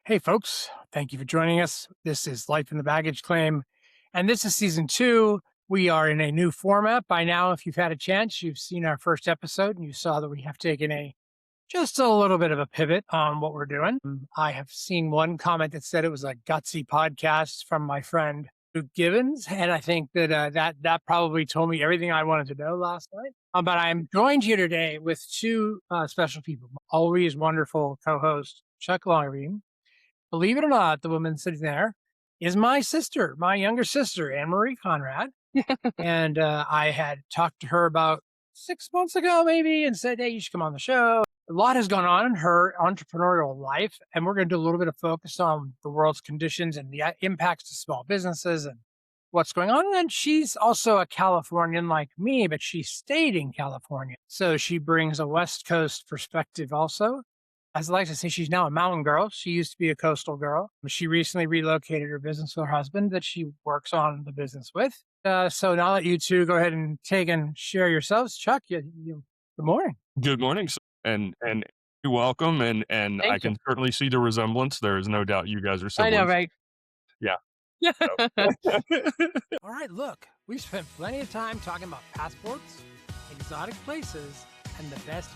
Hey, folks. Thank you for joining us. This is Life in the Baggage Claim, and this is season 2. We are in a new format. By now, if you've had a chance, you've seen our first episode and you saw that we have taken just a little bit of a pivot on what we're doing. I have seen one comment that said it was a gutsy podcast from my friend Luke Gibbons, and I think that probably told me everything I wanted to know last night. But I'm joined here today with two special people, always wonderful co-host Chuck Longerbeam. Believe it or not, the woman sitting there is my sister, my younger sister, Marie Conrad. And I had talked to her about 6 months ago, maybe, and said, hey, you should come on the show. A lot has gone on in her entrepreneurial life, and we're going to do a little bit of focus on the world's conditions and the impacts to small businesses and what's going on. And she's also a Californian like me, but she stayed in California. So she brings a West Coast perspective also. As I like to say, she's now a mountain girl. She used to be a coastal girl. She recently relocated her business with her husband that she works on the business with. So now that you two go ahead and take and share yourselves. Chuck, good morning. Good morning, and you're welcome. And Thank I you. can certainly see the resemblance. There is no doubt you guys are I siblings. know, right? Yeah. All right, look, we've spent plenty of time talking about passports, exotic places, and the best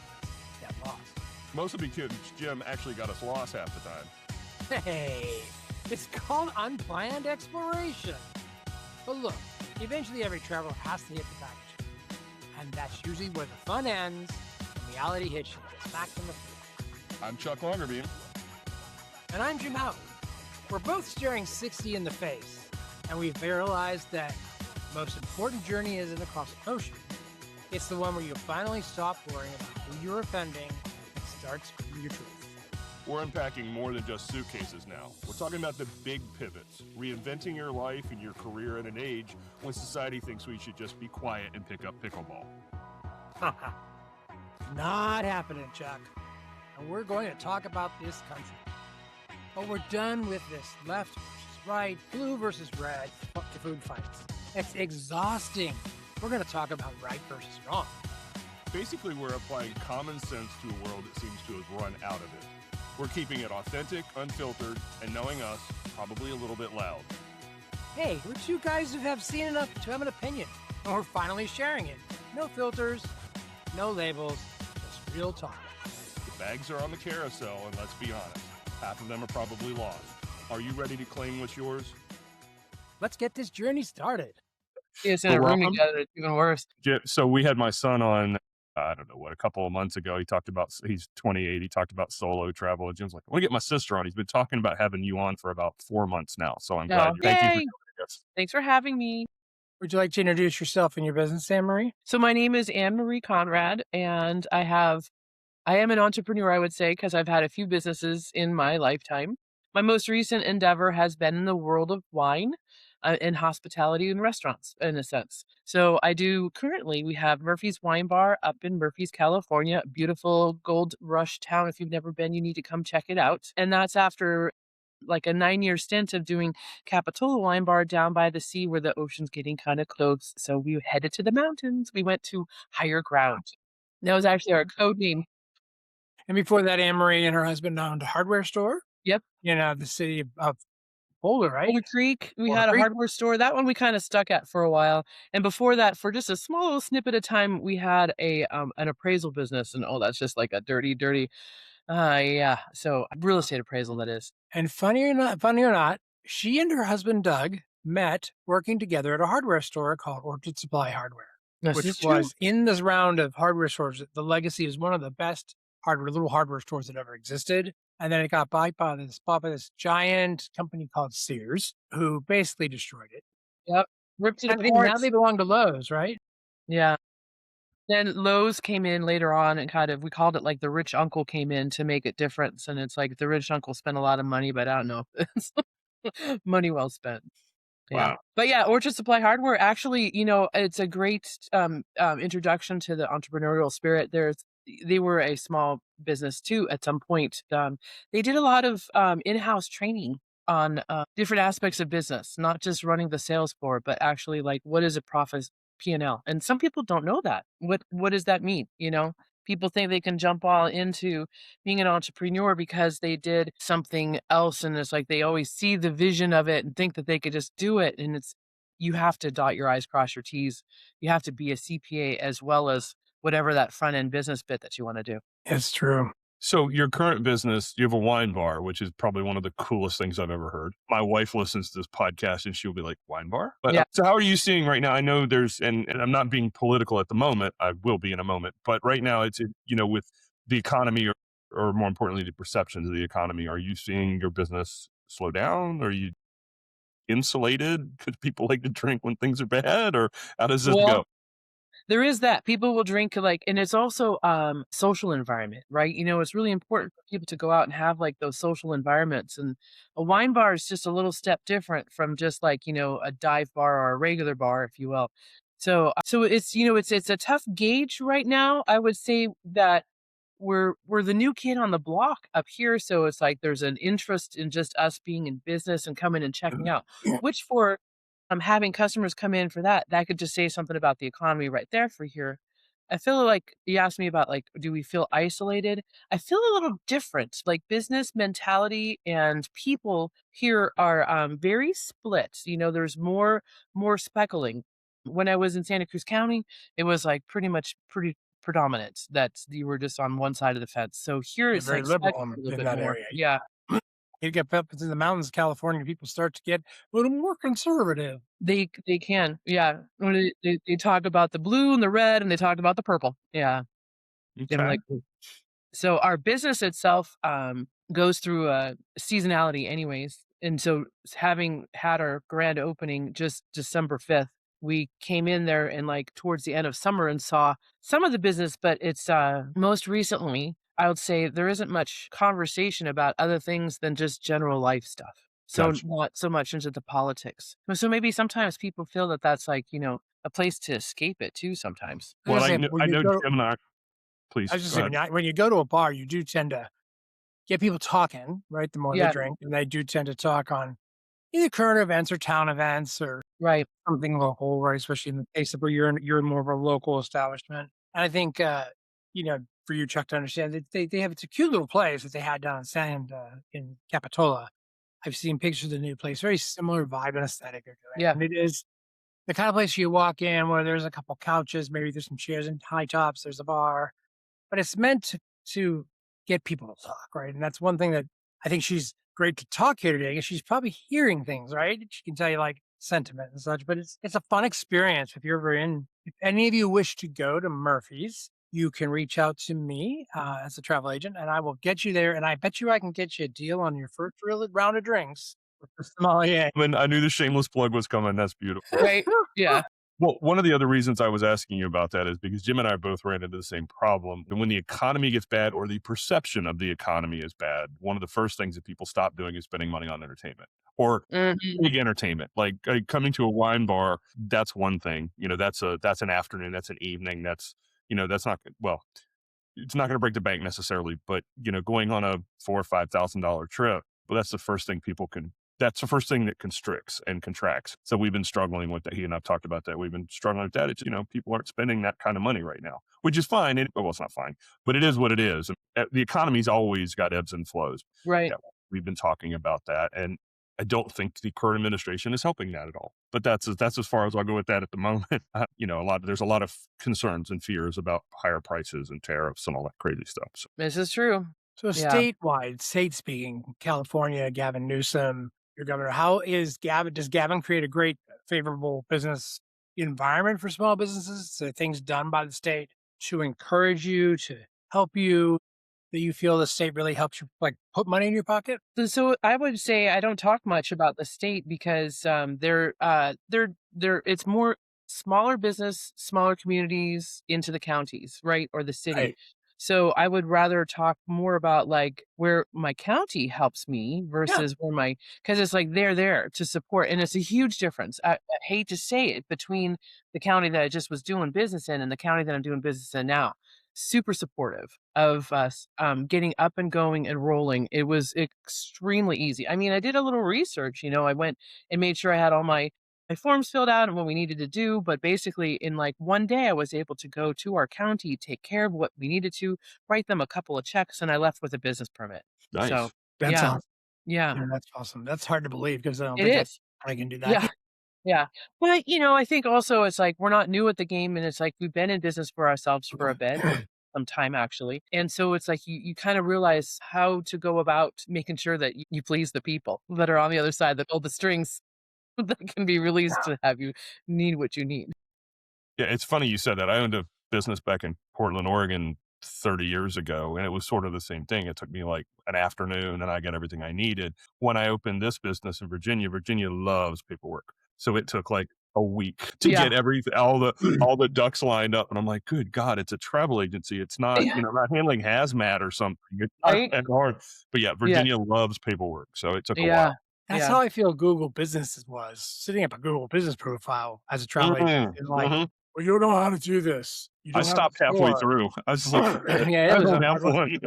get lost. Mostly because Jim actually got us lost half the time. Hey, it's called unplanned exploration. But look, eventually every traveler has to hit the baggage. And that's usually where the fun ends and reality hits you smack in the face. I'm Chuck Longerbeam. And I'm Jim Hauck. We're both staring 60 in the face, and we've realized that the most important journey isn't across the ocean. It's the one where you finally stop worrying about who you're offending and start speaking your truth. We're unpacking more than just suitcases now. We're talking about the big pivots, reinventing your life and your career at an age when society thinks we should just be quiet and pick up pickleball. Not happening, Chuck. And we're going to talk about this country. But we're done with this left versus right, blue versus red food fights. It's exhausting. We're going to talk about right versus wrong. Basically, we're applying common sense to a world that seems to have run out of it. We're keeping it authentic, unfiltered, and knowing us, probably a little bit loud. Hey, we're two guys who have seen enough to have an opinion, and we're finally sharing it. No filters, no labels, just real talk. The bags are on the carousel, and let's be honest, half of them are probably lost. Are you ready to claim what's yours? Let's get this journey started. It's in a room together. It's even worse. So we had my son on, I don't know what, a couple of months ago. He talked about, he's 28. He talked about solo travel. And Jim's like, I want to get my sister on. He's been talking about having you on for about 4 months now. So I'm glad. Thank you for joining us. Thanks for having me. Would you like to introduce yourself and your business, Marie? So my name is Marie Conrad, and I am an entrepreneur, I would say, because I've had a few businesses in my lifetime. My most recent endeavor has been in the world of wine and hospitality and restaurants, in a sense. So we have Murphy's Wine Bar up in Murphy's, California, a beautiful gold rush town. If you've never been, you need to come check it out. And that's after like a 9-year stint of doing Capitola Wine Bar down by the sea where the ocean's getting kind of close. So we headed to the mountains. We went to higher ground. That was actually our code name. And before that, Marie and her husband owned a hardware store. Yep. The city of Boulder, right? Boulder Creek. We had a hardware store. That one we kind of stuck at for a while. And before that, for just a small little snippet of time, we had an appraisal business. And that's just like a dirty. So real estate appraisal, that is. And funny or not, she and her husband, Doug, met working together at a hardware store called Orchard Supply Hardware, which was in this round of hardware stores. The Legacy is one of the best little hardware stores that ever existed. And then it got bought by this giant company called Sears, who basically destroyed it. Yep. Ripped it apart. Now they belong to Lowe's, right? Yeah. Then Lowe's came in later on and we called it like the rich uncle came in to make it different. And it's like the rich uncle spent a lot of money, but I don't know. Money well spent. Yeah. Wow. But yeah, Orchard Supply Hardware, actually, it's a great introduction to the entrepreneurial spirit. They were a small business too at some point. They did a lot of in-house training on different aspects of business, not just running the sales floor, but actually like what is a profit P&L. And some people don't know that. What does that mean? People think they can jump all into being an entrepreneur because they did something else, and it's like they always see the vision of it and think that they could just do it, and it's you have to dot your I's, cross your T's. You have to be a CPA as well as whatever that front end business bit that you wanna do. It's true. So your current business, you have a wine bar, which is probably one of the coolest things I've ever heard. My wife listens to this podcast and she'll be like, wine bar? But Yeah. so how are you seeing right now? I know there's, and I'm not being political at the moment. I will be in a moment, but right now it's, with the economy or more importantly, the perceptions of the economy, are you seeing your business slow down? Are you insulated because people like to drink when things are bad, or how does this Well, go? there is that. People will drink, like, and it's also, social environment, right? It's really important for people to go out and have, like, those social environments, and a wine bar is just a little step different from just, like, a dive bar or a regular bar, if you will. So it's a tough gauge right now. I would say that we're the new kid on the block up here, so it's like there's an interest in just us being in business and coming and checking out, which for having customers come in for that could just say something about the economy right there for here. I feel like you asked me about, like, do we feel isolated? I feel a little different. Like, business mentality and people here are very split. There's more speckling. When I was in Santa Cruz County, it was like pretty predominant that you were just on one side of the fence. So here They're it's very like liberal speckled a little in bit that more. area. Yeah. You get up into the mountains of California, people start to get a little more conservative. They can, yeah. When they talk about the blue and the red, and they talk about the purple. Yeah, they don't Okay. like blue. So our business itself, goes through a seasonality anyways, and so having had our grand opening just December 5th, we came in there and, like, towards the end of summer and saw some of the business, but it's, most recently, I would say there isn't much conversation about other things than just general life stuff. So Gotcha. not so much into the politics. So maybe sometimes people feel that that's, like, a place to escape it too sometimes. I was Well, gonna say, when I you know go Jim and I, I please was just go saying, ahead. when you go to a bar, you do tend to get people talking, right? The more they Yeah, drink, and they do tend to talk on either current events or town events or right, something local, right? Especially in the case of where you're in more of a local establishment. And I think, for you, Chuck, to understand that they have it's a cute little place that they had down in in Capitola. I've seen pictures of the new place, very similar vibe and aesthetic they're doing. yeah, And it is the kind of place you walk in where there's a couple couches, maybe there's some chairs and high tops, there's a bar, but it's meant to get people to talk, right? And that's one thing that I think she's great to talk here today, is she's probably hearing things, right? She can tell you like sentiment and such, but it's a fun experience if you're ever in. If any of you wish to go to Murphy's, you can reach out to me as a travel agent, and I will get you there. And I bet you I can get you a deal on your first real round of drinks with the sommelier. I knew the shameless plug was coming. That's beautiful. right, yeah, Well, one of the other reasons I was asking you about that is because Jim and I both ran into the same problem. And when the economy gets bad or the perception of the economy is bad, one of the first things that people stop doing is spending money on entertainment or mhm, big entertainment. Like coming to a wine bar, that's one thing. That's an afternoon, that's an evening, that's not well, it's not going to break the bank necessarily, but going on a $4,000 or $5,000 trip, well, that's the first thing that constricts and contracts. So we've been struggling with that. He and I've talked about that. We've been struggling with that. It's, people aren't spending that kind of money right now, which is fine. Well, it's not fine, but it is what it is. The economy's always got ebbs and flows. right. Yeah, we've been talking about that. And I don't think the current administration is helping that at all. But that's as far as I'll go with that at the moment. There's a lot of concerns and fears about higher prices and tariffs and all that crazy stuff. So This is true. So Yeah. state speaking, California, Gavin Newsom, your governor, how is Gavin? Does Gavin create a great, favorable business environment for small businesses? So things done by the state to encourage you, to help you, that you feel the state really helps you, like put money in your pocket? So I would say I don't talk much about the state because they're it's more smaller business, smaller communities into the counties, right? Or the city. Right. So I would rather talk more about, like, where my county helps me Yeah. versus because it's like they're there to support, and it's a huge difference. I hate to say it, between the county that I just was doing business in and the county that I'm doing business in now. Super supportive of us getting up and going and rolling. It was extremely easy. I mean, I did a little research. I went and made sure I had all my my forms filled out and what we needed to do. But basically, in like one day, I was able to go to our county, take care of what we needed to, write them a couple of checks, and I left with a business permit. So, Nice. That's yeah, awesome. yeah, Yeah, that's awesome. That's hard to believe because I don't it think is. I can do that. Yeah. Yeah. But, I think also it's like we're not new at the game and it's like we've been in business for ourselves for a bit, some time actually. And so it's like you kind of realize how to go about making sure that you please the people that are on the other side, that all the strings that can be released to have you need what you need. Yeah, it's funny you said that. I owned a business back in Portland, Oregon 30 years ago, and it was sort of the same thing. It took me like an afternoon and I got everything I needed. When I opened this business in Virginia, Virginia loves paperwork. So it took like a week to Yeah. get everything, all the ducks lined up. And I'm like, good God, it's a travel agency. It's not, Yeah. not handling hazmat or something. It's not Right? that hard. But yeah, Yeah. Virginia loves paperwork. So it took a Yeah. while. That's Yeah. how I feel Google Business was. Setting up a Google Business profile as a travel agent Mm, is like, mhm. well, you don't know how to do this. You I don't have a stopped halfway store. through. I was just like, forget it. Yeah, it I was a don't have hard one. one.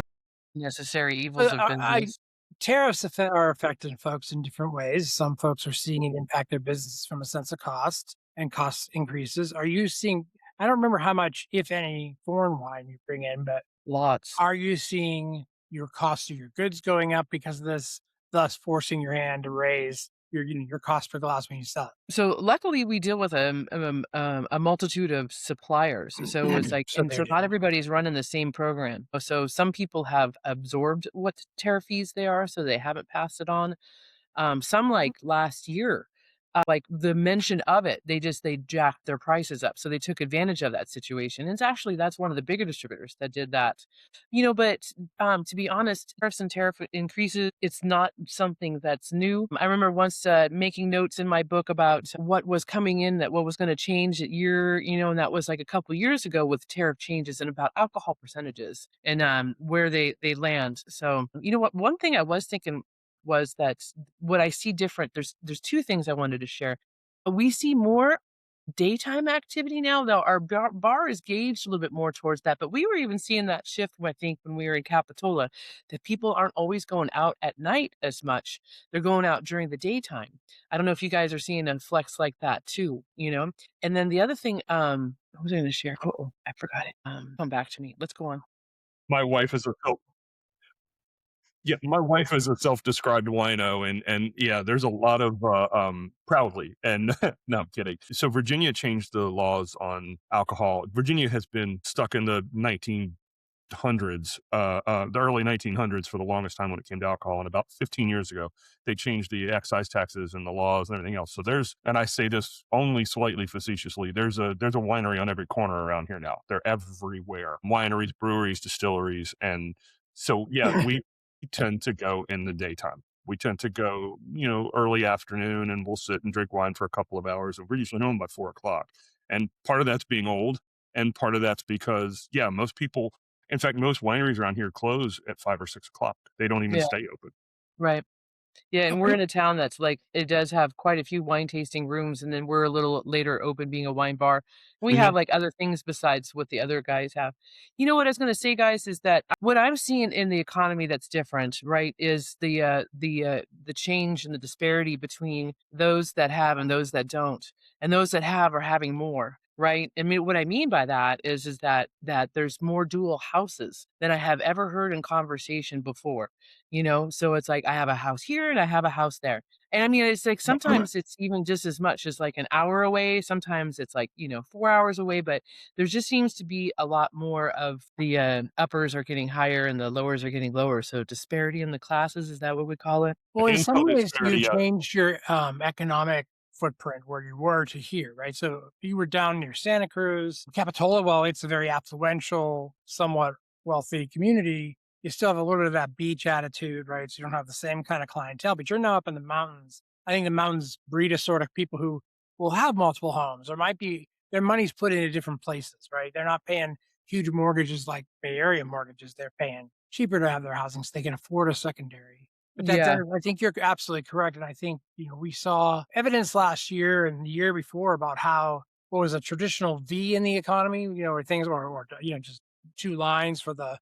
Necessary evils But of business. tariffs are affecting folks in different ways. Some folks are seeing it impact their business from a sense of cost and cost increases. Are you seeing, I don't remember how much, if any, foreign wine you bring in, but Lots. are you seeing your cost of your goods going up because of this, thus forcing your hand to raise your cost per glass when you sell So luckily we deal with a multitude of suppliers. So it's it? like, So and there so you not go. everybody's running the same program. So some people have absorbed what tariff fees they are, so they haven't passed it on. Some like last year, like the mention of it, they jacked their prices up. So they took advantage of that situation. And it's actually that's one of the bigger distributors that did that. But to be honest, tariffs and tariff increases, it's not something that's new. I remember once making notes in my book about what was coming in, that what was going to change that year, and that was like a couple years ago with tariff changes and about alcohol percentages and where they land. So you know what? One thing I was thinking was that what I see different, there's two things I wanted to share. We see more daytime activity now, though our bar is gauged a little bit more towards that. But we were even seeing that shift, I think, when we were in Capitola, that people aren't always going out at night as much. They're going out during the daytime. I don't know if you guys are seeing a flex like that too. And then the other thing, what was I going to share? Oh, I forgot it. Come back to me. Let's go on. My wife is a Yeah, my wife is a self-described wino, and yeah, there's a lot of proudly and no, I'm kidding. So Virginia changed the laws on alcohol. Virginia has been stuck in the 1900s, the early 1900s for the longest time when it came to alcohol. And about 15 years ago, they changed the excise taxes and the laws and everything else. So and I say this only slightly facetiously, there's a winery on every corner around here now. They're everywhere. Wineries, breweries, distilleries, and so yeah, we tend to go in the daytime. We tend to go, early afternoon, and we'll sit and drink wine for a couple of hours, and we're usually home by 4 o'clock. And part of that's being old, and part of that's because, yeah, most people, in fact, most wineries around here close at 5 or 6 o'clock. They don't even Yeah, stay open. right. Yeah, and we're Okay. in a town that's like it does have quite a few wine tasting rooms, and then we're a little later open being a wine bar. We Mhm. have like other things besides what the other guys have. You know what I was gonna say, guys, is that what I'm seeing in the economy that's different, right, is the change and the disparity between those that have and those that don't. And those that have are having more, right? I mean, what I mean by that is that there's more dual houses than I have ever heard in conversation before. So it's like I have a house here and I have a house there. And I mean, it's like sometimes it's even just as much as like an hour away. Sometimes it's like, 4 hours away, but there just seems to be a lot more of the uppers are getting higher and the lowers are getting lower. So disparity in the classes, is that what we call it? Well, in some Income ways, you disparity, yeah. changed your economic footprint where you were to here, right? So you were down near Santa Cruz, Capitola. Well, it's a very affluential, somewhat wealthy community. You still have a little bit of that beach attitude, right? So you don't have the same kind of clientele, but you're now up in the mountains. I think the mountains breed a sort of people who will have multiple homes or might be their money's put into different places, right? They're not paying huge mortgages like Bay Area mortgages. They're paying cheaper to have their housing so they can afford a secondary. But Yeah. I think you're absolutely correct. And I think, we saw evidence last year and the year before about how what was a traditional V in the economy, where things were, just two lines for the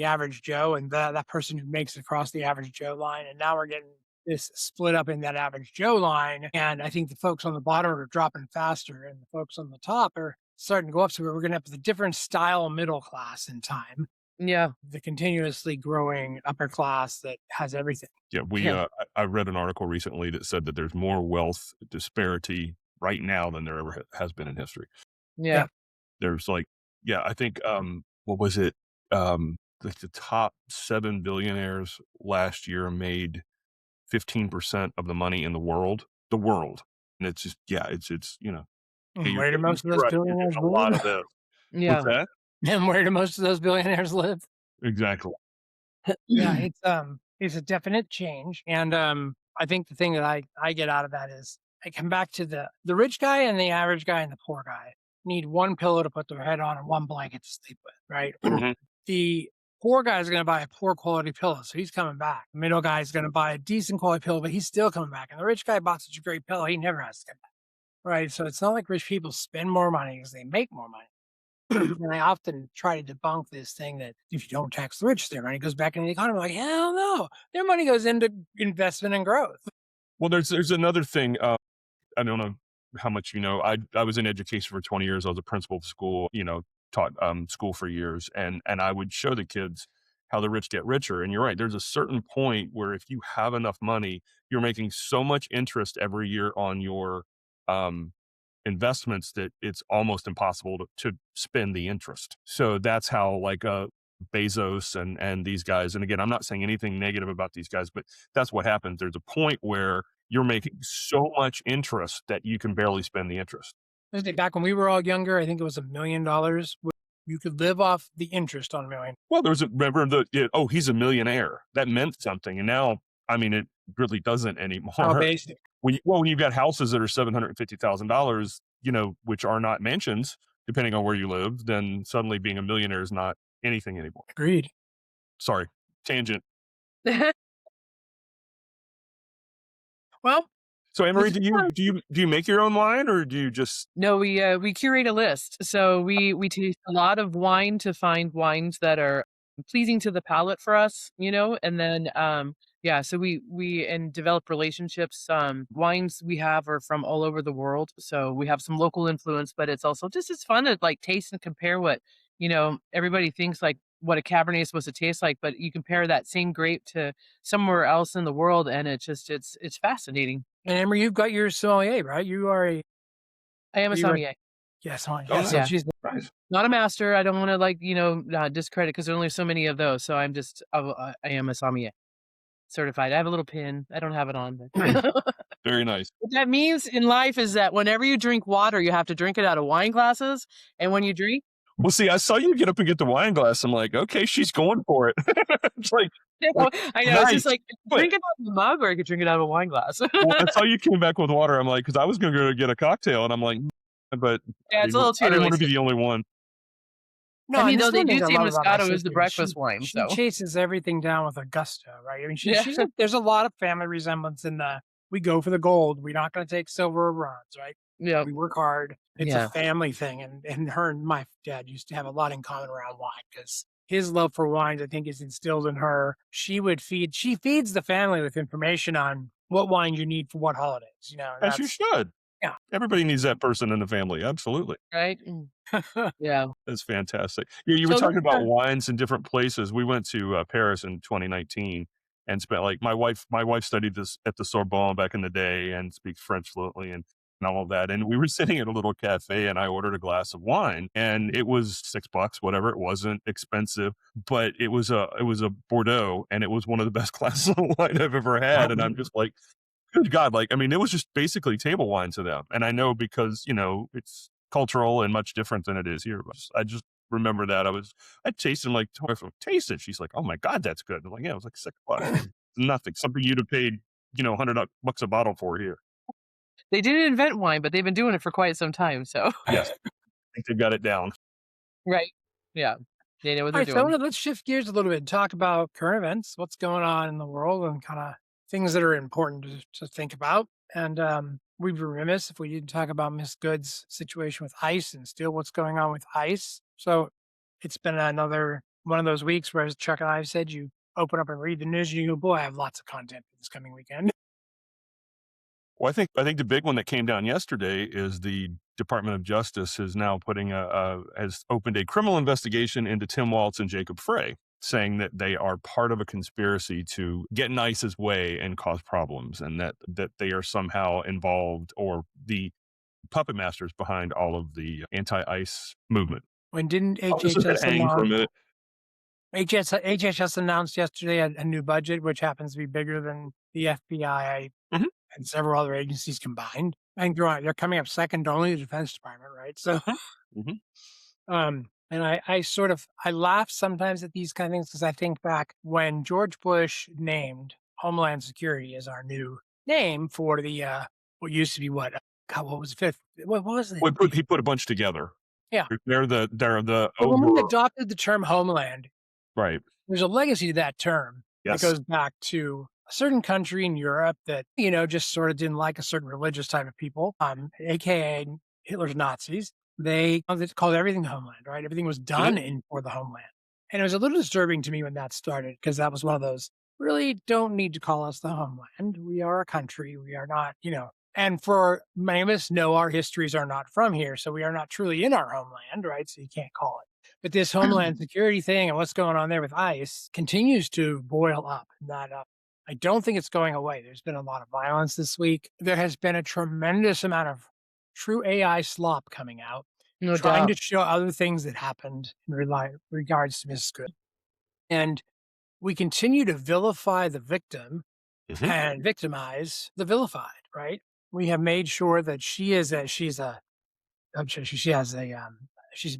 average Joe and that person who makes it across the average Joe line. And now we're getting this split up in that average Joe line. And I think the folks on the bottom are dropping faster and the folks on the top are starting to go up. So we're going to have the different style middle class in time, Yeah. the continuously growing upper class that has everything. Yeah, Yeah. I read an article recently that said that there's more wealth disparity right now than there ever has been in history. Yeah. There's like, yeah, I think, what was it? Like the top 7 billionaires last year made 15% of the money in the world. The world. And it's just, yeah, it's, yeah, And where do most of you're those right. You're billionaires getting a lot live? of this. What's Yeah. that? And where do most of those billionaires live? Exactly. Yeah, it's a definite change. And I think the thing that I get out of that is I come back to the rich guy and the average guy and the poor guy need one pillow to put their head on and one blanket to sleep with, right? Mhm. The poor guy is going to buy a poor quality pillow, so he's coming back. The middle guy is going to buy a decent quality pillow, but he's still coming back. And the rich guy bought such a great pillow, he never has to come back, right? So it's not like rich people spend more money because they make more money. And I often try to debunk this thing that if you don't tax the rich, their money goes back into the economy. Like, hell no, their money goes into investment and growth. Well, there's another thing. I don't know how much you know. I was in education for 20 years. I was a principal of school, taught school for years. And I would show the kids how the rich get richer. And you're right. There's a certain point where if you have enough money, you're making so much interest every year on your um, investments that it's almost impossible to spend the interest. So that's how like Bezos and these guys, and again, I'm not saying anything negative about these guys, but that's what happens. There's a point where you're making so much interest that you can barely spend the interest. I think back when we were all younger, I think it was $1 million. You could live off the interest on $1 million. Well, remember oh, he's a millionaire. That meant something. And now, I mean, it really doesn't anymore. How basic. When you've got houses that are $750,000, which are not mansions, depending on where you live, then suddenly being a millionaire is not anything anymore. Agreed. Sorry, tangent. Well, so Emery, do you make your own wine or do you just? No, we curate a list. So we taste a lot of wine to find wines that are pleasing to the palate for us, and then yeah, so we and develop relationships. Wines we have are from all over the world, so we have some local influence, but it's also just it's fun to like taste and compare what everybody thinks like what a Cabernet is supposed to taste like, but you compare that same grape to somewhere else in the world, and it's fascinating. and Emery, you've got your sommelier, right? You are a I am a you are- sommelier. yes, sommelier. Oh, Yeah, so yeah. she's Nice. Not a master. I don't want to discredit because there are only so many of those. So I'm just I am a sommelier certified. I have a little pin. I don't have it on, but Very nice. what that means in life is that whenever you drink water, you have to drink it out of wine glasses, and when you drink, Well, see, I saw you get up and get the wine glass. I'm like, okay, she's going for it. It's like, I know it's just nice. like drink it out of a mug, or I could drink it out of a wine glass. Well, I saw you came back with water. I'm like, because I was going to go get a cocktail, and I'm like, but Yeah, it's a little too I didn't early. want to be the only one. no. I mean, and though this they one do is a say lot about my Moscato is the sister. breakfast wine, She so chases everything down with a gusto, right? I mean, Yeah. there's a lot of family resemblance in the we go for the gold. We're not going to take silver or bronze, right? yeah, We work hard. It's Yeah. a family thing. And her and my dad used to have a lot in common around wine because his love for wines, I think, is instilled in her. She feeds the family with information on what wine you need for what holidays, and As you should. Yeah. Everybody needs that person in the family. Absolutely. right, yeah. That's fantastic. You were So talking let's about wines in different places. We went to Paris in 2019 and spent like my wife studied this at the Sorbonne back in the day and speaks French fluently and all of that. And we were sitting at a little cafe and I ordered a glass of wine and it was $6, whatever. It wasn't expensive, but it was a Bordeaux and it was one of the best glasses of wine I've ever had. And I'm just like, good God, like, I mean, it was just basically table wine to them. And I know because, it's cultural and much different than it is here. But I just remember that I tasted like, taste it. She's like, oh my God, that's good. I'm like, yeah, it was like $6. Nothing. Something you'd have paid, $100 a bottle for here. They didn't invent wine, but they've been doing it for quite some time. So Yes. I think they've got it down. right, yeah, they know what All they're right, so doing. let's shift gears a little bit and talk about current events, what's going on in the world, and kind of things that are important to think about. And we'd be remiss if we didn't talk about Miss Good's situation with ICE and still what's going on with ICE. So it's been another one of those weeks where, as Chuck and I have said, you open up and read the news, and you go, boy, I have lots of content for this coming weekend. Well, I think the big one that came down yesterday is the Department of Justice is now has opened a criminal investigation into Tim Waltz and Jacob Frey, saying that they are part of a conspiracy to get in ICE's way and cause problems, and that they are somehow involved or the puppet masters behind all of the anti-ICE movement. When didn't I was just gonna HHS hang for a announce minute. HHS announced yesterday a new budget, which happens to be bigger than the FBI Mhm. and several other agencies combined. I think they're coming up second only to the Defense Department, right? So, Mhm. and I laugh sometimes at these kind of things because I think back when George Bush named Homeland Security as our new name for the what used to be what was the fifth? What was it? Well, he put a bunch together. Yeah. They're the But when we over adopted the term Homeland, right. there's a legacy to that term that Yes. goes back to a certain country in Europe that, just sort of didn't like a certain religious type of people, aka Hitler's Nazis. They called everything homeland, right? Everything was done in for the homeland. And it was a little disturbing to me when that started, because that was one of those, really don't need to call us the homeland. We are a country. We are not, and for many of us know our histories are not from here. So we are not truly in our homeland, right? So you can't call it. But this homeland security thing and what's going on there with ICE continues to boil up, not up. I don't think it's going away. There's been a lot of violence this week. There has been a tremendous amount of true AI slop coming out, No trying doubt. to show other things that happened in regards to Mrs. Good. And we continue to vilify the victim and victimize the vilified, right? We have made sure that she's an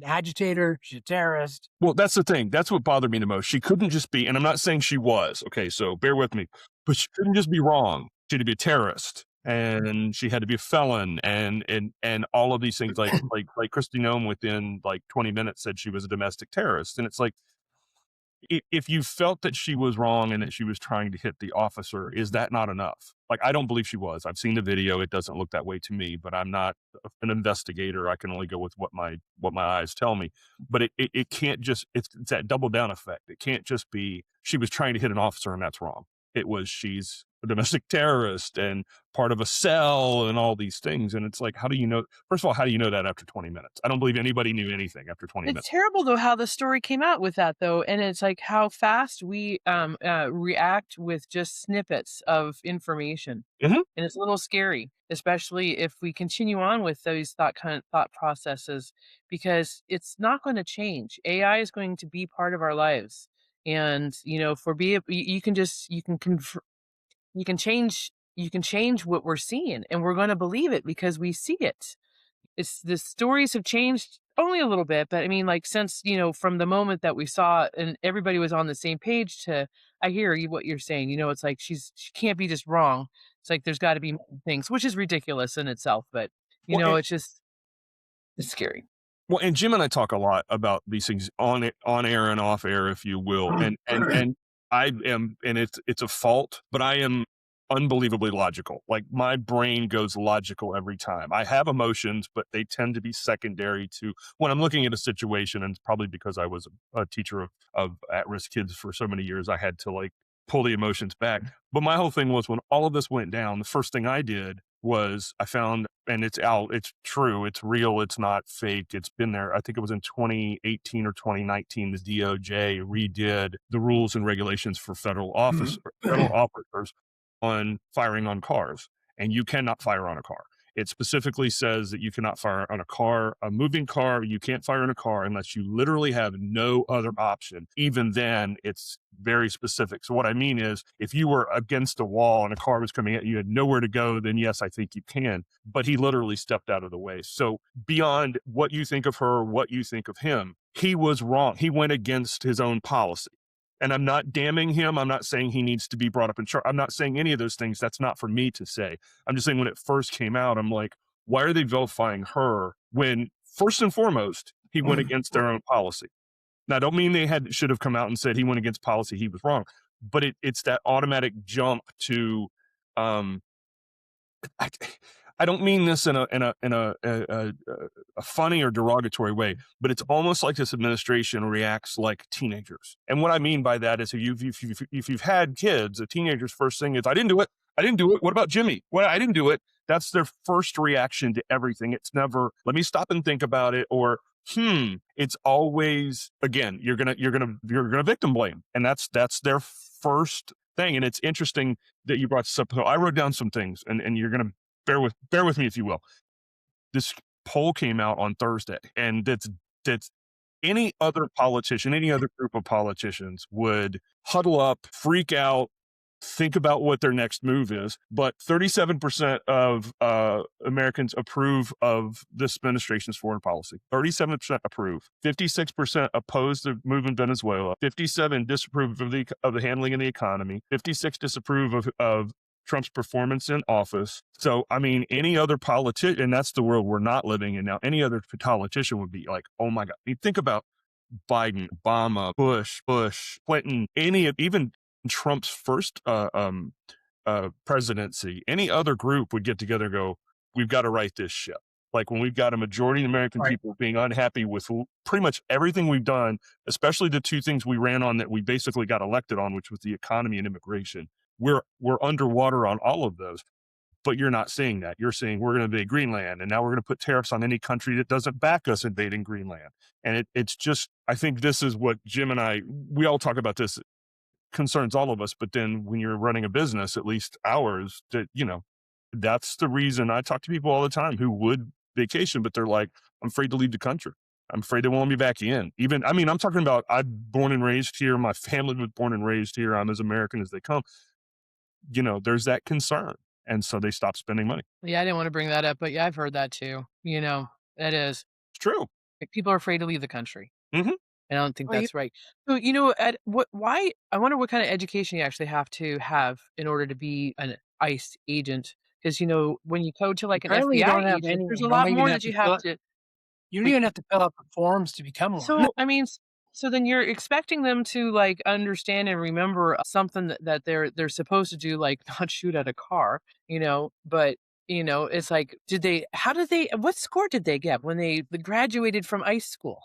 agitator, she's a terrorist. Well, that's the thing. That's what bothered me the most. She couldn't just be, and I'm not saying she was, okay, so bear with me, but she couldn't just be wrong. She had to be a terrorist, and she had to be a felon, and all of these things, like Kristi Noem within like 20 minutes said she was a domestic terrorist. And it's like, if you felt that she was wrong and that she was trying to hit the officer, is that not enough? Like, I don't believe she was. I've seen the video. It doesn't look that way to me, but I'm not an investigator. I can only go with what my eyes tell me. But it can't just, it's that double down effect. It can't just be she was trying to hit an officer and that's wrong. It was she's a domestic terrorist and part of a cell and all these things. And it's like, how do you know? First of all, how do you know that after 20 minutes? I don't believe anybody knew anything after 20 It's minutes. terrible though how the story came out with that though, and it's like how fast we react with just snippets of information, Mhm. and it's a little scary, especially if we continue on with those thought processes, because it's not going to change. AI is going to be part of our lives, and you can change what we're seeing, and we're going to believe it because we see it. It's the stories have changed only a little bit, but I mean, like, since, from the moment that we saw and everybody was on the same page to, I hear you, what you're saying, it's like she can't be just wrong. It's like there's got to be more things, which is ridiculous in itself, but Well, it's scary. Well, and Jim and I talk a lot about these things on air and off air, if you will. And I am, and it's a fault, but I am unbelievably logical. Like, my brain goes logical every time. I have emotions, but they tend to be secondary to when I'm looking at a situation. And it's probably because I was a teacher of at-risk kids for so many years, I had to like pull the emotions back. But my whole thing was, when all of this went down, the first thing I did was I found, and it's out, it's true, it's real, it's not fake, it's been there. I think it was in 2018 or 2019, the DOJ redid the rules and regulations for federal officers on firing on cars, and you cannot fire on a car. It specifically says that you cannot fire on a car, a moving car. You can't fire in a car unless you literally have no other option. Even then, it's very specific. So what I mean is, if you were against a wall and a car was coming at you, you had nowhere to go, then yes, I think you can. But he literally stepped out of the way. So beyond what you think of her, what you think of him, he was wrong. He went against his own policy. And I'm not damning him. I'm not saying he needs to be brought up in charge. I'm not saying any of those things. That's not for me to say. I'm just saying, when it first came out, I'm like, why are they vilifying her when, first and foremost, he went against their own policy? Now, I don't mean they should have come out and said he went against policy, he was wrong. But it's that automatic jump to, I, I don't mean this in a funny or derogatory way, but it's almost like this administration reacts like teenagers. And what I mean by that is if you've had kids, a teenager's first thing is, I didn't do it. I didn't do it. What about Jimmy? Well, I didn't do it. That's their first reaction to everything. It's never, let me stop and think about it, or it's always, again, you're gonna victim blame. And that's their first thing. And it's interesting that you brought this up. So I wrote down some things, and you're gonna bear with me, if you will. This poll came out on Thursday, and that's any other politician, any other group of politicians would huddle up, freak out, think about what their next move is. But 37% of Americans approve of this administration's foreign policy. 37% approve. 56% oppose the move in Venezuela. 57 disapprove of the handling of the economy. 56 disapprove of Trump's performance in office. So, I mean, any other politician, and that's the world we're not living in now, any other politician would be like, oh my God. You think about Biden, Obama, Bush, Clinton, even Trump's first presidency, any other group would get together and go, we've got to right this ship. Like when we've got a majority of the American people being unhappy with pretty much everything we've done, especially the two things we ran on that we basically got elected on, which was the economy and immigration. We're underwater on all of those. But you're not seeing that. You're saying we're going to invade Greenland, and now we're going to put tariffs on any country that doesn't back us invading Greenland. And it's just, I think this is what Jim and we all talk about this, concerns all of us. But then when you're running a business, at least ours, that, that's the reason I talk to people all the time who would vacation, but they're like, I'm afraid to leave the country. I'm afraid they won't let me back in. I'm talking about, I'm born and raised here. My family was born and raised here. I'm as American as they come. There's that concern. And so they stop spending money. Yeah, I didn't want to bring that up, but yeah, I've heard that too. That is. It's true. Like, people are afraid to leave the country. Mm-hmm. I don't think that's right. So, why, I wonder what kind of education you actually have to have in order to be an ICE agent. Because, when you go to like an Apparently you don't FBI have agent, any, there's a you don't lot even more have that you to fill have out, to. you don't even have to fill out the forms to become one. So, I mean, so then you're expecting them to like understand and remember something that they're supposed to do, like not shoot at a car, but it's like, what score did they get when they graduated from ICE school?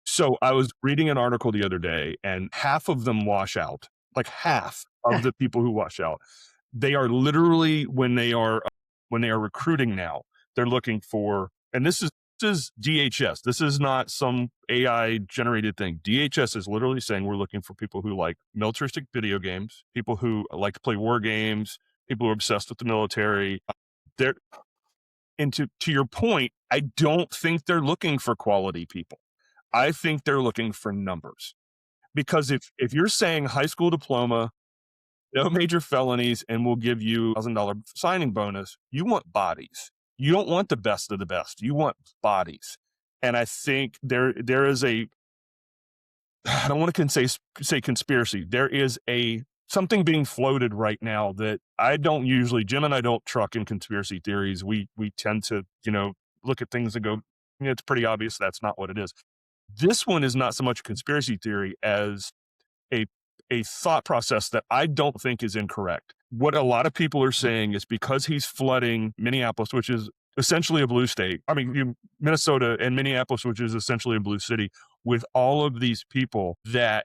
So I was reading an article the other day, and half of them wash out, like half of the people who wash out. They are literally, when they are recruiting now, they're looking for, and this is DHS. This is not some AI generated thing. DHS is literally saying we're looking for people who like militaristic video games, people who like to play war games, people who are obsessed with the military. And to your point, I don't think they're looking for quality people. I think they're looking for numbers. Because if you're saying high school diploma, no major felonies, and we'll give you $1,000 signing bonus, you want bodies. You don't want the best of the best. You want bodies. And I think there is I don't want to say conspiracy. There is something being floated right now that I don't usually, Jim and I don't truck in conspiracy theories. We tend to, look at things and go, it's pretty obvious that's not what it is. This one is not so much a conspiracy theory as a thought process that I don't think is incorrect. What a lot of people are saying is because he's flooding Minneapolis, which is essentially a blue state. I mean, Minnesota and Minneapolis, which is essentially a blue city, with all of these people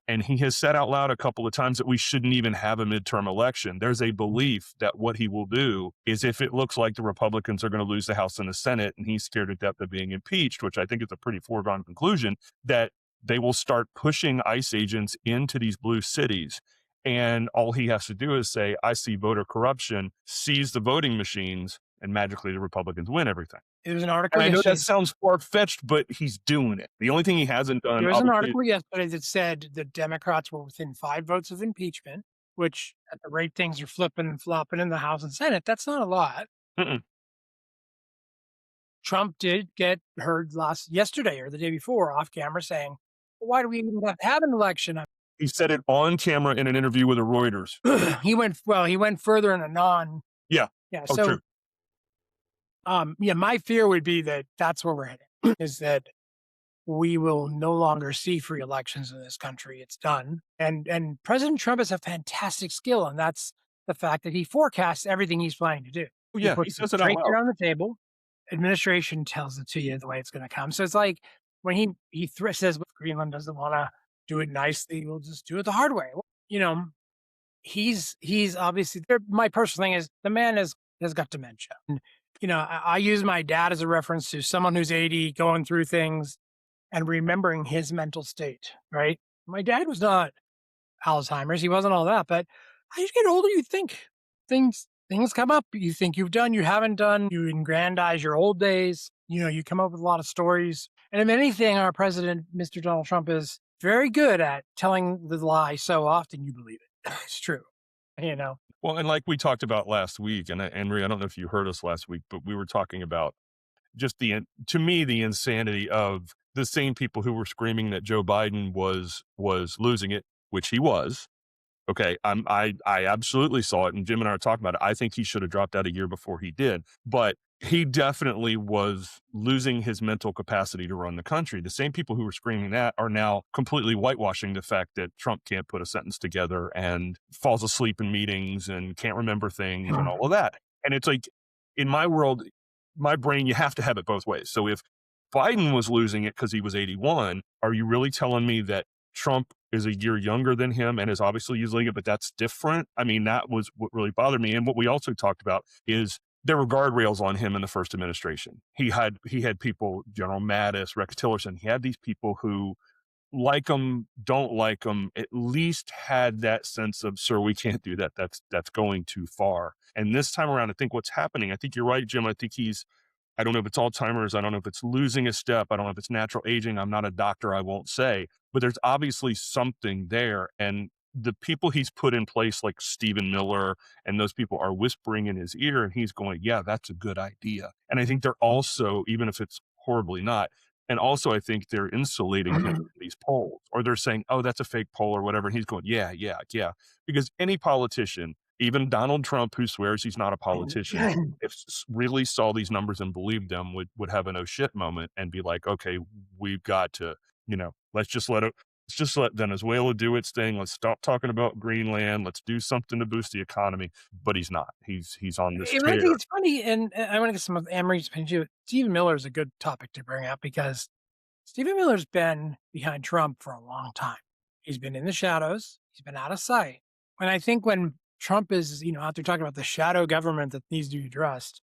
and he has said out loud a couple of times that we shouldn't even have a midterm election. There's a belief that what he will do is, if it looks like the Republicans are going to lose the House and the Senate, and he's scared to death of being impeached, which I think is a pretty foregone conclusion, that they will start pushing ICE agents into these blue cities. And all he has to do is say, I see voter corruption, seize the voting machines, and magically the Republicans win everything. There was an article And I know yesterday. that sounds far-fetched, but he's doing it. The only thing he hasn't done... There was an article yesterday that said the Democrats were within 5 votes of impeachment, which at the rate things are flipping and flopping in the House and Senate, that's not a lot. Mm-mm. Trump did get heard yesterday or the day before off camera saying, why do we even have to have an election? He said it on camera in an interview with the Reuters. He went further in a non. Yeah. Yeah. Oh, So, true. my fear would be that that's where we're headed, is that we will no longer see free elections in this country. It's done. And President Trump has a fantastic skill, and that's the fact that he forecasts everything he's planning to do. He Yeah, he puts it says it out straight loud. there on the table. Administration tells it to you the way it's going to come. So it's like when he says Greenland doesn't want to do it nicely, we'll just do it the hard way. Well, he's obviously there. My personal thing is the man has got dementia. And, I use my dad as a reference to someone who's 80 going through things and remembering his mental state, right? My dad was not Alzheimer's. He wasn't all that, but as you get older, you think things come up. You think you've done, you haven't done. You aggrandize your old days. You come up with a lot of stories. And if anything, our president, Mr. Donald Trump, is very good at telling the lie so often you believe it. It's true. You know. Well, and like we talked about last week, and Marie, I don't know if you heard us last week, but we were talking about just to me, the insanity of the same people who were screaming that Joe Biden was losing it, which he was. Okay, I absolutely saw it, and Jim and I are talking about it. I think he should have dropped out a year before he did, but he definitely was losing his mental capacity to run the country. The same people who were screaming that are now completely whitewashing the fact that Trump can't put a sentence together and falls asleep in meetings and can't remember things and all of that. And it's like, in my world, my brain, you have to have it both ways. So if Biden was losing it because he was 81, are you really telling me that Trump is a year younger than him and is obviously using it, but that's different? I mean, that was what really bothered me. And what we also talked about is there were guardrails on him in the first administration. He had people, General Mattis, Rex Tillerson. He had these people who like him, don't like him, at least had that sense of, sir, we can't do that. That's going too far. And this time around, I think what's happening, I think you're right, Jim. I think I don't know if it's Alzheimer's. I don't know if it's losing a step. I don't know if it's natural aging. I'm not a doctor. I won't say, but there's obviously something there. And the people he's put in place, like Stephen Miller and those people, are whispering in his ear, and he's going, yeah, that's a good idea. And I think they're also, even if it's horribly not, and also I think they're insulating him from these polls, or they're saying, oh, that's a fake poll or whatever. And he's going, yeah. Because any politician, even Donald Trump, who swears he's not a politician, if really saw these numbers and believed them, would have an oh shit moment and be like, okay, we've got to, let's just let Venezuela do its thing. Let's stop talking about Greenland. Let's do something to boost the economy. But he's not. He's on this I tear. think it's funny, and I want to get some of Anne-Marie's opinion too. Stephen Miller is a good topic to bring up because Stephen Miller's been behind Trump for a long time. He's been in the shadows. He's been out of sight. And I think when Trump is, out there talking about the shadow government that needs to be addressed,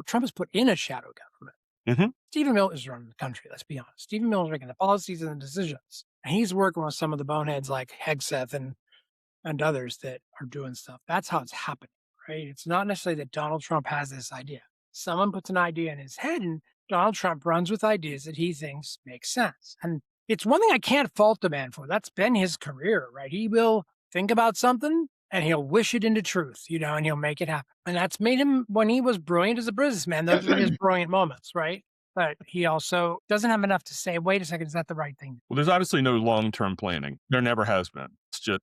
Trump is put in a shadow government. Mm-hmm. Stephen Miller is running the country, let's be honest. Stephen Miller is making the policies and the decisions. And he's working with some of the boneheads like Hegseth and others that are doing stuff. That's how it's happening, right? It's not necessarily that Donald Trump has this idea. Someone puts an idea in his head, and Donald Trump runs with ideas that he thinks make sense. And it's one thing I can't fault the man for. That's been his career, right? He will think about something and he'll wish it into truth, and he'll make it happen. And that's made him, when he was brilliant as a businessman, those were his brilliant moments, right? But he also doesn't have enough to say, wait a second, is that the right thing? Well, there's obviously no long-term planning. There never has been. It's just,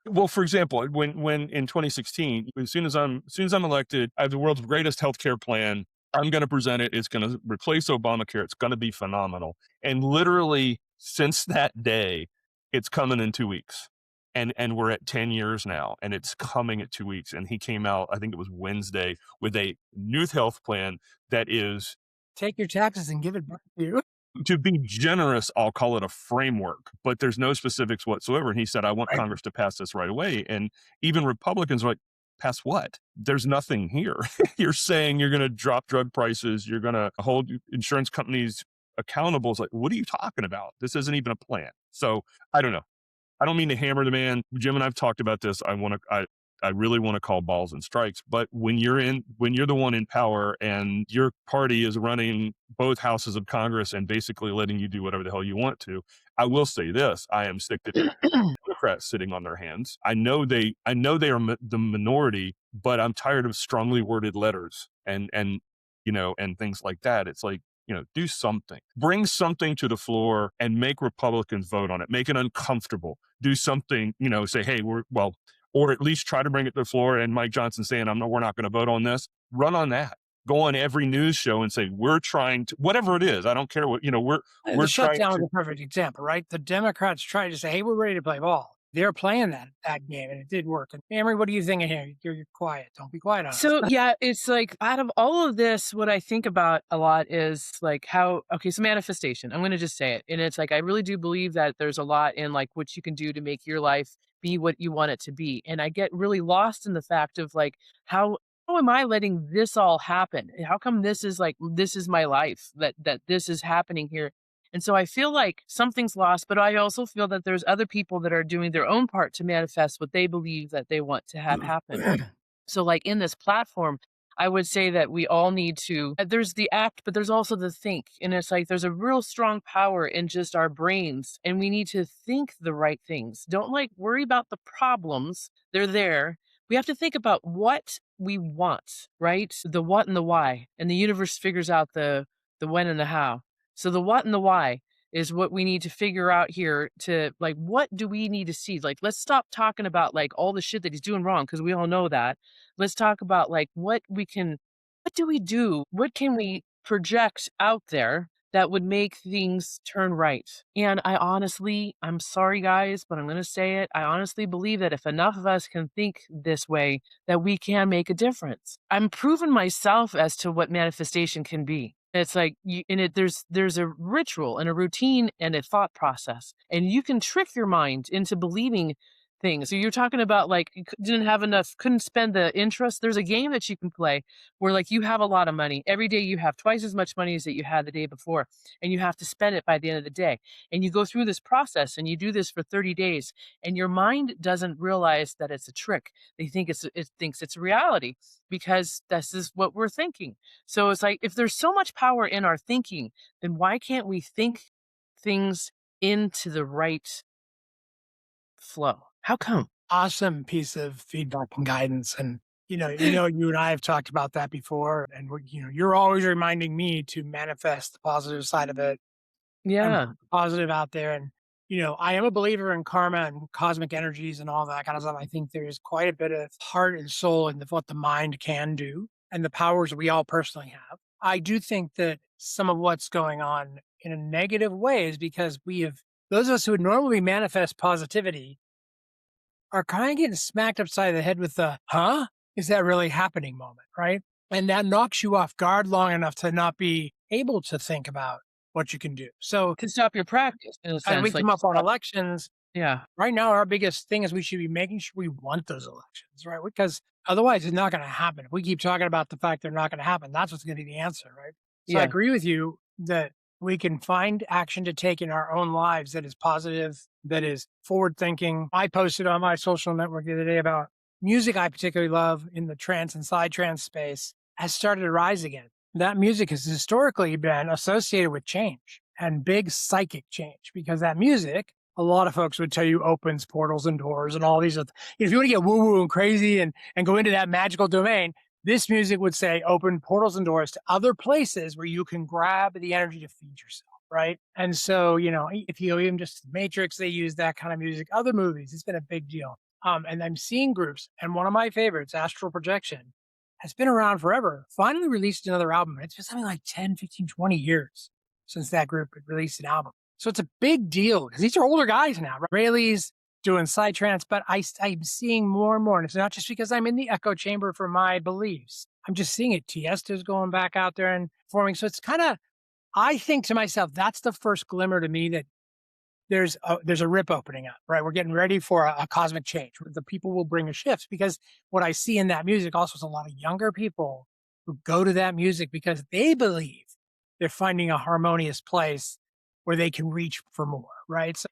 well, for example, when in 2016, as soon as I'm elected, I have the world's greatest healthcare plan. I'm going to present it. It's going to replace Obamacare. It's going to be phenomenal. And literally since that day, it's coming in 2 weeks. And we're at 10 years now, and it's coming at 2 weeks. And he came out, I think it was Wednesday, with a new health plan that is, take your taxes and give it back to you. To be generous, I'll call it a framework, but there's no specifics whatsoever. And he said, I want Congress to pass this right away. And even Republicans are like, pass what? There's nothing here. You're saying you're going to drop drug prices. You're going to hold insurance companies accountable. It's like, what are you talking about? This isn't even a plan. So I don't know. I don't mean to hammer the man. Jim and I've talked about this. I really want to call balls and strikes, but when you're the one in power and your party is running both houses of Congress and basically letting you do whatever the hell you want to, I will say this: I am sick to Democrats sitting on their hands. I know they are the minority, but I'm tired of strongly worded letters and things like that. It's like, do something, bring something to the floor and make Republicans vote on it, make it uncomfortable, do something, say, hey, or at least try to bring it to the floor. And Mike Johnson saying, we're not going to vote on this. Run on that. Go on every news show and say, we're trying to, whatever it is. I don't care what, we're the shutdown is a perfect example, right? The Democrats tried to say, hey, we're ready to play ball. they're playing that game, and it did work. And Amory, what do you think of here? You're quiet. Don't be quiet on us. So yeah, it's like out of all of this, what I think about a lot is like how, okay, so manifestation. I'm gonna just say it. And it's like I really do believe that there's a lot in like what you can do to make your life be what you want it to be. And I get really lost in the fact of like how am I letting this all happen? How come this is like this is my life that this is happening here? And so I feel like something's lost, but I also feel that there's other people that are doing their own part to manifest what they believe that they want to have happen. So, like in this platform, I would say that we all need to, there's the act, but there's also the think. And it's like there's a real strong power in just our brains, and we need to think the right things. Don't like worry about the problems, they're there. We have to think about what we want, right? The what and the why. And the universe figures out the when and the how. So, the what and the why is what we need to figure out here to like, what do we need to see? Like, let's stop talking about like all the shit that he's doing wrong because we all know that. Let's talk about like what do we do? What can we project out there that would make things turn right? And I'm sorry guys, but I'm going to say it. I honestly believe that if enough of us can think this way, that we can make a difference. I'm proving myself as to what manifestation can be. It's like there's a ritual and a routine and a thought process, and you can trick your mind into believing things. So you're talking about like you didn't have enough, couldn't spend the interest. There's a game that you can play where like you have a lot of money. Every day you have twice as much money as that you had the day before, and you have to spend it by the end of the day. And you go through this process and you do this for 30 days, and your mind doesn't realize that it's a trick. It thinks it's reality because this is what we're thinking. So it's like if there's so much power in our thinking, then why can't we think things into the right flow? How come? Awesome piece of feedback and guidance. And you and I have talked about that before. And you're always reminding me to manifest the positive side of it and Yeah. put the positive out there. And I am a believer in karma and cosmic energies and all that kind of stuff. I think there's quite a bit of heart and soul in what the mind can do and the powers we all personally have. I do think that some of what's going on in a negative way is because those of us who would normally manifest positivity are kind of getting smacked upside the head with the, huh? Is that really happening moment, right? And that knocks you off guard long enough to not be able to think about what you can do. So To stop your practice in a as we sense, like come to up on stop. elections, Yeah. right now, our biggest thing is we should be making sure we want those elections, right? Because otherwise, it's not going to happen. If we keep talking about the fact they're not going to happen, that's what's going to be the answer, right? So I Yeah. agree with you that we can find action to take in our own lives that is positive, that is forward thinking. I posted on my social network the other day about music I particularly love in the trance and psytrance space has started to rise again. That music has historically been associated with change and big psychic change because that music, a lot of folks would tell you, opens portals and doors and all these. If you want to get woo woo and crazy and go into that magical domain, this music would say open portals and doors to other places where you can grab the energy to feed yourself, right? And so, if you even just Matrix, they use that kind of music. Other movies, it's been a big deal. And I'm seeing groups, and one of my favorites, Astral Projection, has been around forever, finally released another album. It's been something like 10, 15, 20 years since that group had released an album. So it's a big deal because these are older guys now. Right? Rayleigh's doing psytrance, but I'm seeing more and more. And it's not just because I'm in the echo chamber for my beliefs. I'm just seeing it. Tiesto's going back out there and performing. So it's kind of, I think to myself, that's the first glimmer to me that there's a rip opening up, right? We're getting ready for a cosmic change. The people will bring a shift because what I see in that music also is a lot of younger people who go to that music because they believe they're finding a harmonious place where they can reach for more, right? So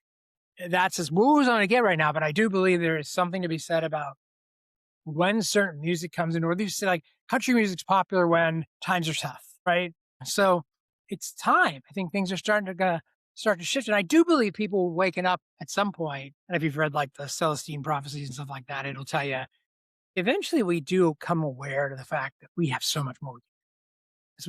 that's as woo as I'm going to get right now, but I do believe there is something to be said about when certain music comes in, or at least like country music's popular when times are tough, right? So it's time. I think things are starting to start to shift. And I do believe people waking up at some point. And if you've read like the Celestine prophecies and stuff like that, it'll tell you eventually we do come aware to the fact that we have so much more. As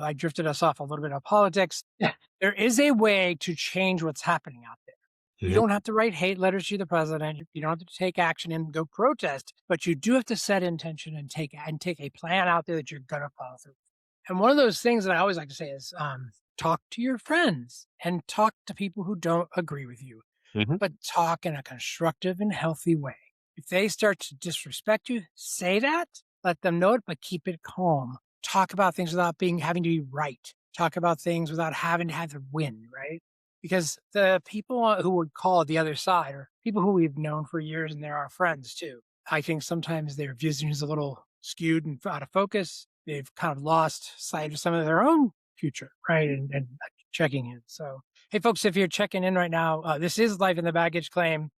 I drifted us off a little bit of politics. Yeah. There is a way to change what's happening out there. You don't have to write hate letters to the president. You don't have to take action and go protest, but you do have to set intention and take a plan out there that you're going to follow through. And one of those things that I always like to say is talk to your friends and talk to people who don't agree with you. but talk in a constructive and healthy way. If they start to disrespect you, say that, let them know it, but keep it calm. Talk about things without having to be right. Talk about things without having to have to win, right? Because the people who would call it the other side are people who we've known for years and they're our friends too. I think sometimes their vision is a little skewed and out of focus. They've kind of lost sight of some of their own future, right? And checking in. So, hey, folks, if you're checking in right now, this is Life in the Baggage Claim.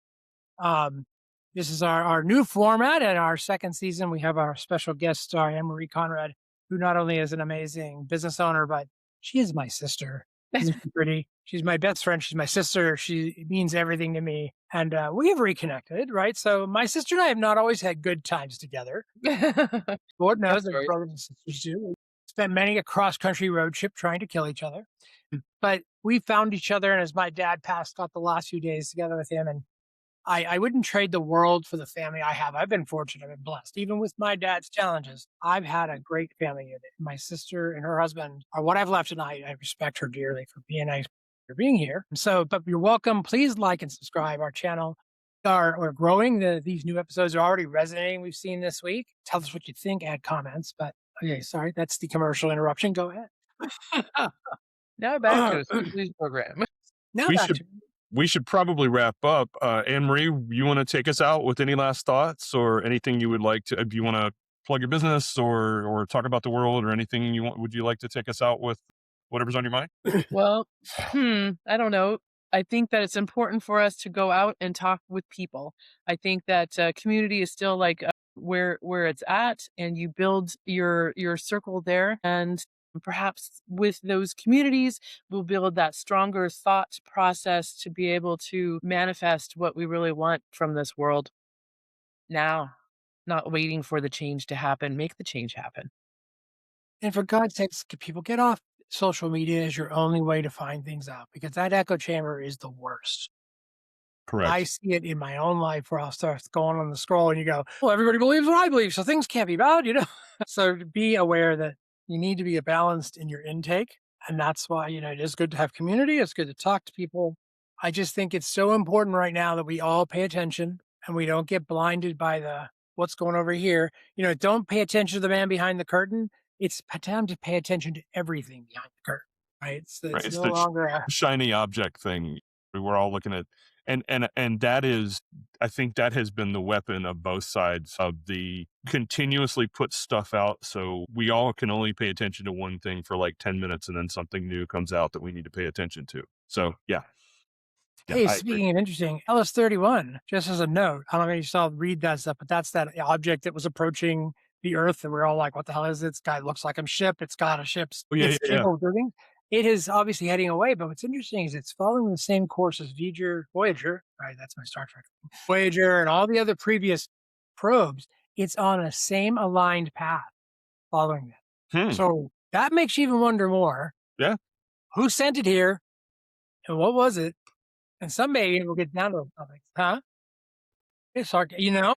This is our new format and our second season. We have our special guest star, Marie Conrad, who not only is an amazing business owner, but she is my sister. Isn't she pretty? She's my best friend. She's my sister. She means everything to me. And we have reconnected, right? So my sister and I have not always had good times together. Lord knows our brothers and sisters do. We spent many a cross-country road trip trying to kill each other. But we found each other, and as my dad passed, got the last few days together with him. And I wouldn't trade the world for the family I have. I've been fortunate. I've been blessed. Even with my dad's challenges, I've had a great family unit. My sister and her husband are what I've left, and I respect her dearly for being nice, for being here. So, but you're welcome. Please like and subscribe. Our channel we're growing. These new episodes are already resonating. We've seen this week. Tell us what you think. Add comments. But okay, sorry, that's the commercial interruption. Go ahead. Now back to a please program. Now we should probably wrap up. Anne-Marie, you want to take us out with any last thoughts or anything you would like to, if you want to plug your business or talk about the world or anything you want, would you like to take us out with whatever's on your mind? Well, I don't know. I think that it's important for us to go out and talk with people. I think that community is still like where it's at, and you build your circle there, and perhaps with those communities, we'll build that stronger thought process to be able to manifest what we really want from this world now, not waiting for the change to happen. Make the change happen. And for God's sakes, people, get off social media is your only way to find things out, because that echo chamber is the worst. Correct. I see it in my own life where I'll start going on the scroll and you go, well, everybody believes what I believe, so things can't be bad, So be aware that you need to be balanced in your intake. And that's why, it is good to have community. It's good to talk to people. I just think it's so important right now that we all pay attention and we don't get blinded by what's going over here. Don't pay attention to the man behind the curtain. It's time to pay attention to everything behind the curtain, right? It's no longer a shiny object thing. We're all looking at, and that is, I think that has been the weapon of both sides of the continuously put stuff out. So we all can only pay attention to one thing for like 10 minutes and then something new comes out that we need to pay attention to. So yeah. Hey, speaking of interesting, LS31, just as a note, I don't know if you saw read that stuff, but that's that object that was approaching the Earth, and we're all like, what the hell is it? This guy looks like a ship. It's got a ship. It's capable of doing. It is obviously heading away, but what's interesting is it's following the same course as Voyager, right? That's my Star Trek. Voyager and all the other previous probes. It's on the same aligned path following them. So that makes you even wonder more. Yeah. Who sent it here? And what was it? And someday we'll get down to those topics. Huh? It's hard.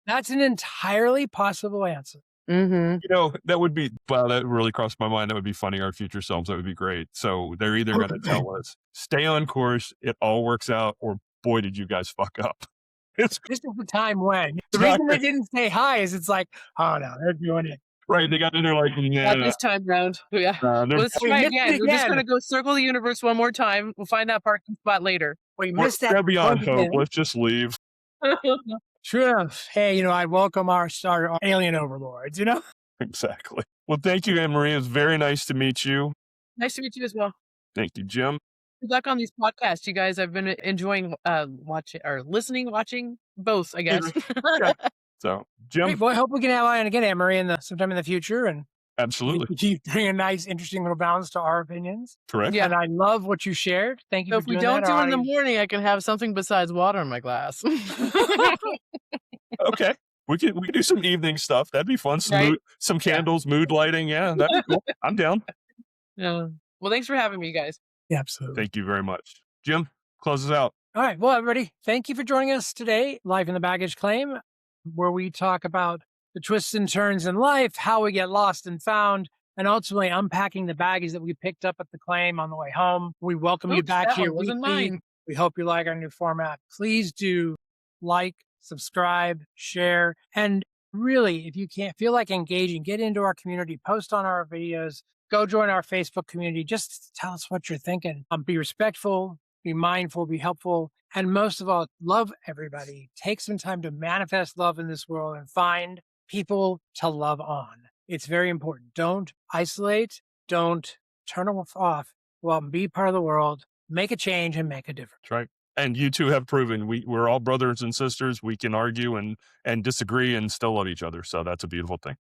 That's an entirely possible answer. Mm-hmm. That would be, wow, that really crossed my mind. That would be funny. Our future selves, that would be great. So they're either going to tell us, stay on course, it all works out, or boy, did you guys fuck up. This is the time when. The reason they didn't say hi is it's like, oh no, they're doing it. Right. They got in there like, not this time round. Yeah. Let's try again. We're just going to go circle the universe one more time. We'll find that parking spot later. We missed that. They're beyond hope. Let's just leave. True. Hey, I welcome our alien overlords, Exactly. Well, thank you, Anne-Marie. It's very nice to meet you. Nice to meet you as well. Thank you, Jim. Good luck on these podcasts, you guys. I've been enjoying watching both, I guess. So, Jim. Great, boy, I hope we can have on again, Anne-Marie, sometime in the future. And absolutely. Keep bringing a nice, interesting little balance to our opinions. Correct. Yeah. And I love what you shared. Thank you so for doing that. If we don't do it in the morning, morning, I can have something besides water in my glass. Okay. We can do some evening stuff. That'd be fun. Some candles, mood lighting. Yeah, that'd be cool. I'm down. Yeah. Well, thanks for having me, you guys. Yeah, absolutely. Thank you very much. Jim, close us out. All right. Well, everybody, thank you for joining us today, Life in the Baggage Claim, where we talk about the twists and turns in life, how we get lost and found, and ultimately unpacking the baggage that we picked up at the claim on the way home. We welcome you back here wasn't weekly. mine. We hope you like our new format. Please do like, subscribe, share, and really, if you can't feel like engaging, get into our community, post on our videos, go join our Facebook community. Just tell us what you're thinking. Be respectful, be mindful, be helpful, and most of all, love everybody. Take some time to manifest love in this world and find people to love on. It's very important. Don't isolate, don't turn off. Well, be part of the world, make a change, and make a difference. That's right. And you two have proven we're all brothers and sisters. We can argue and disagree and still love each other. So that's a beautiful thing.